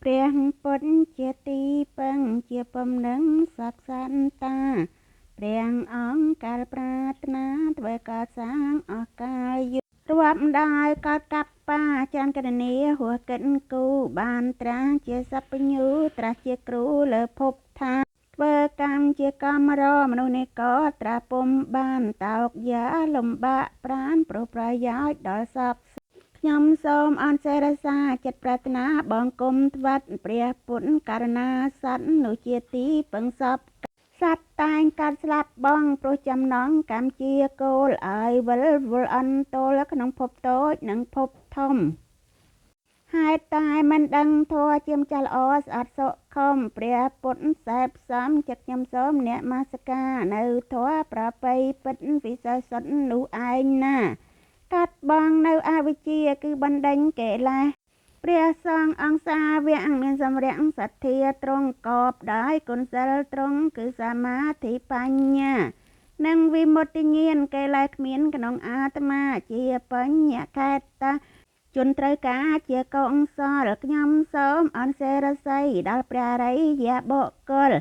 ព្រះពុទ្ធជាទីពឹងជាពំនឹងសក្តិសន្តាព្រះអង្គកាលប្រាថ្នាធ្វើកសាងអស់កាលយុរាប់ដាយកលកប្បាច្រើនកណនីហួសកិនគូបានត្រាស់ជាសព្វញ្ញូត្រាស់ជាគ្រូលើភពថាធ្វើកម្មជាកម្មរមនុស្សនេះក៏ត្រាស់ពុំបានតោកយ៉ាលំបាកប្រានព្រោះប្រយោជន៍ដល់សពខ្ញុំសូមអន្តរសាចិត្តប្រាថ្នាបង្គំថ្វាត់ព្រះពុទ្ធករណាសត្វនោះជាទីពឹងសពសត្វតែងកាត់ស្លាប់បងព្រោះចំណងកម្មជាគោលឲ្យវិលវល់អន្តោលក្នុងភពតូចនិងភពធំហេតុតែមិនដឹងធัวជាម្ចាស់ល្អស្អត់សុខំព្រះពុទ្ធសេពសំចិត្តខ្ញុំសូមអ្នកមាសកានៅធัวប្រពៃពិតវិសេសសុទ្ធនោះឯងណាកាត់បងនៅអវិជ្ជាគឺបណ្ដេញកិលេសព្រះសង្ឃអង្គសាវកមានសម្រៈសទ្ធាត្រង់កបដោយគុណសិលត្រង់គឺសមាធិបញ្ញានិងវិមុតតិញាណកិលេសគ្មានក្នុងអាត្មាជាបញ្ញខេតជនត្រូវការជាកុសលខ្ញុំសូមអន្តរស័យដល់ព្រះអរិយបុគ្គល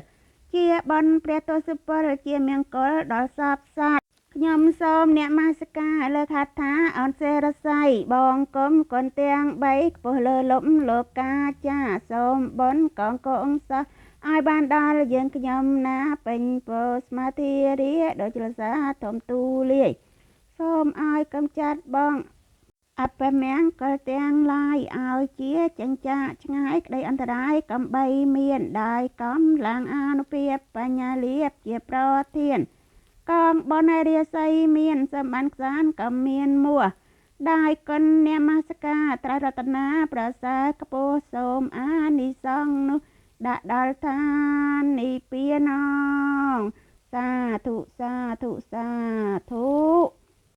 ជាបុណ្យព្រះទសពលជាមង្គលដល់សពសត្វខ្ញុំសូមអ្នកមាសិកាលើកហដ្ឋាអន្តរស័យបងគុំគុណទាំង3ខ្ពស់លើលំលោកកាចាសូមបុណ្យកងកុសលឲ្យបានដល់យើងខ្ញុំណាពេញពោស្មាធិរាដូចលសាធំទូលាយសូមឲ្យកំចាត់បងអពមង្គលទាំងឡាយឲ្យជាចិញ្ចាឆ្ងាយក្តីអន្តរាយកំបីមានដោយកំឡើងអានុភាពបញ្ញាលាភជាប្រធានកងបនរាសីមានសម្បានខ្សានក៏មានមួសដោយគុណអ្នកមាសកាត្រៃរតនាប្រសើរខ្ពស់សូមអានិសង្ឃនោះដាក់ដល់ឋាននិព្វានសាធុសាធុសាធុ